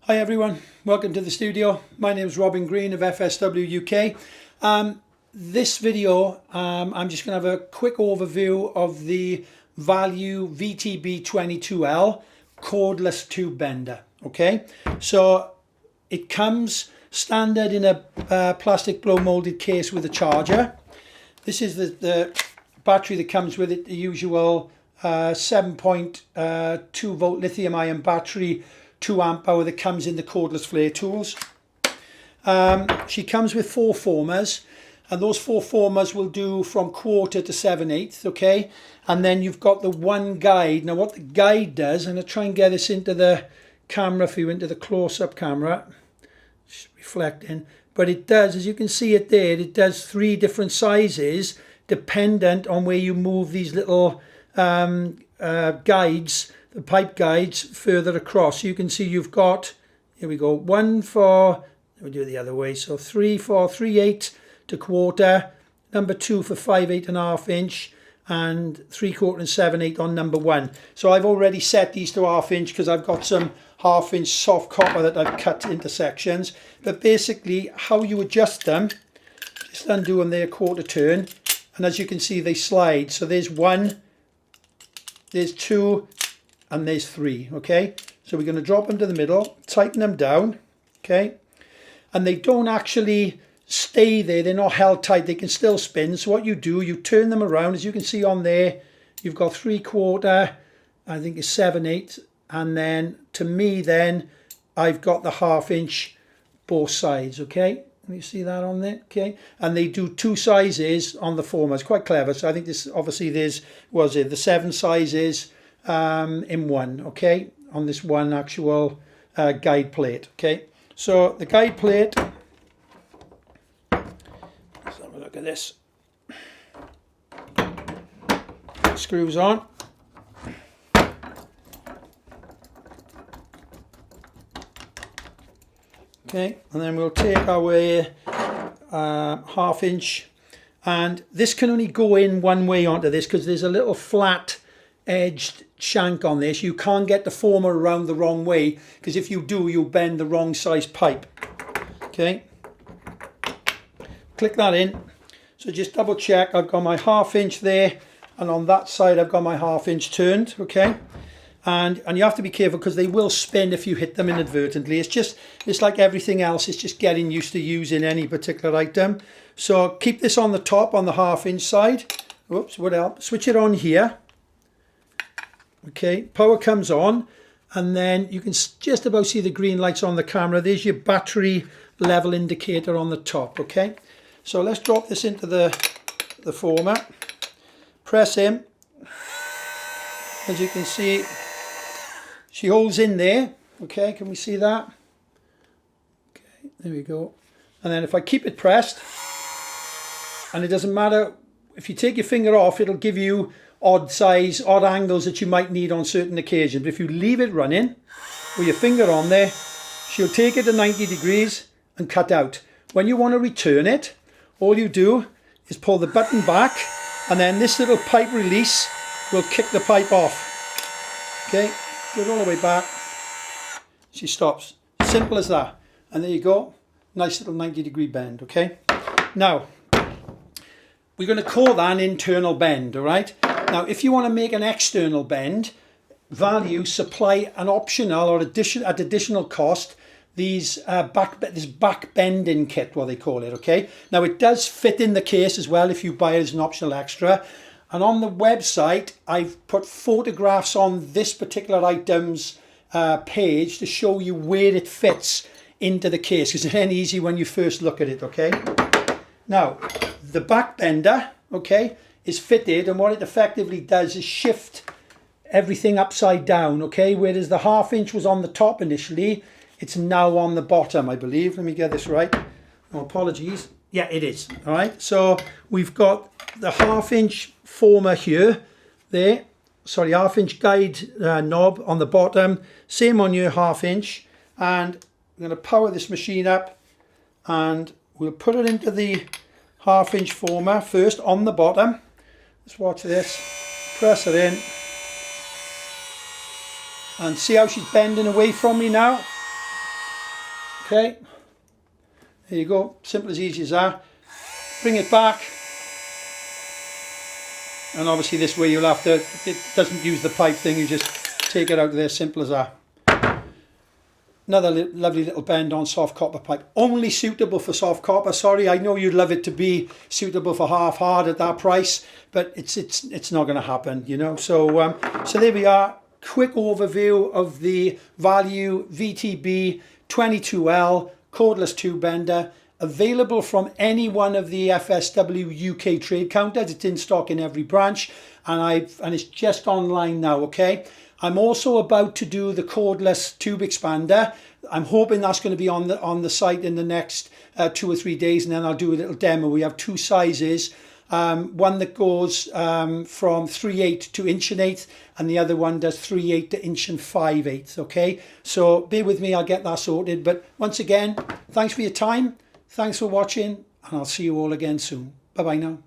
Hi everyone, welcome to the studio. My name is Robin Green of FSW UK. This video, I'm just going to have a quick overview of the Value VTB-22L Cordless Tube Bender. Okay, so it comes standard in a plastic blow molded case with a charger. This is the battery that comes with it, the usual 7.2 volt lithium ion battery, 2 amp hour that comes in the cordless flare tools. She comes with 4 formers, and those 4 formers will do from 1/4 to 7/8, okay? And then you've got the one guide. Now what the guide does, I'm going to try and get this into the camera for you, into the close-up camera, just reflecting, but it does, as you can see it there, it does 3 different sizes dependent on where you move these little guides, the pipe guides, further across. So you can see you've got, here we go, 1 for, let me do it the other way, so 3 for 3/8 to 1/4, number 2 for 5/8 1/2 inch, and 3/4 and 7/8 on number 1. So I've already set these to 1/2 inch because I've got some 1/2 inch soft copper that I've cut into sections. But basically how you adjust them, just undo them there, 1/4 turn, and as you can see they slide. So there's 1, there's 2, and there's 3, okay? So we're going to drop them to the middle, tighten them down, okay? And they don't actually stay there, they're not held tight, they can still spin. So what you do, you turn them around, as you can see on there, you've got 3/4, I think it's 7/8, and then to me then, I've got the 1/2 inch both sides, okay? Can you see that on there? Okay, and they do 2 sizes on the former. It's quite clever. So I think this, obviously there's, was it the 7 sizes in one, okay, on this one actual guide plate. Okay, so the guide plate, let's have a look at this, screws on, okay, and then we'll take our 1/2 inch, and this can only go in one way onto this because there's a little flat edged shank on this. You can't get the former around the wrong way, because if you do, you'll bend the wrong size pipe. Okay, click that in. So just double check, I've got my 1/2 inch there, and on that side I've got my 1/2 inch turned. Okay, and you have to be careful because they will spin if you hit them inadvertently. It's like everything else, it's just getting used to using any particular item. So keep this on the top, on the 1/2 inch side. Oops, what else? Switch it on here. Okay, power comes on, and then you can just about see the green lights on the camera. There's your battery level indicator on the top. Okay, so let's drop this into the former, press in. As you can see, she holds in there. Okay, can we see that? Okay, there we go. And then if I keep it pressed, and it doesn't matter, if you take your finger off, it'll give you odd size, odd angles that you might need on certain occasions. But if you leave it running with your finger on there, she'll take it to 90 degrees and cut out. When you want to return it, all you do is pull the button back, and then this little pipe release will kick the pipe off. Okay, go it all the way back. She stops. Simple as that. And there you go. Nice little 90-degree bend. Okay. Now, we're going to call that an internal bend, all right? Now, if you want to make an external bend, Value supply an optional or at additional cost this back bending kit, what they call it, okay? Now, it does fit in the case as well if you buy it as an optional extra. And on the website, I've put photographs on this particular item's page to show you where it fits into the case, because it ain't easy when you first look at it, okay? Now, the back bender, okay, is fitted, and what it effectively does is shift everything upside down, okay? Whereas the 1/2 inch was on the top initially, it's now on the bottom, I believe. Let me get this right. Oh, apologies. Yeah, it is. All right, so we've got the 1/2 inch former here, there. Sorry, 1/2 inch guide knob on the bottom. Same on your 1/2 inch. And I'm going to power this machine up, and we'll put it into the 1/2 inch former first on the bottom. Let's watch this. Press it in. And see how she's bending away from me now? Okay, there you go, simple as easy as that. Bring it back, and obviously this way you'll have to, it doesn't use the pipe thing, you just take it out of there, simple as that. Another lovely little bend on soft copper pipe, only suitable for soft copper. Sorry, I know you'd love it to be suitable for half hard at that price, but it's not going to happen, you know. So so there we are, quick overview of the Value VTB-22L Cordless tube bender, available from any one of the FSW UK trade counters. It's in stock in every branch, and it's just online now. Okay, I'm also about to do the cordless tube expander. I'm hoping that's going to be on the site in the next 2 or 3 days, and then I'll do a little demo. We have two sizes, one that goes from 3/8 to 1/8, and the other one does 3/8 to 1 5/8. Okay, so bear with me, I'll get that sorted. But once again, thanks for your time, thanks for watching, and I'll see you all again soon. Bye bye now.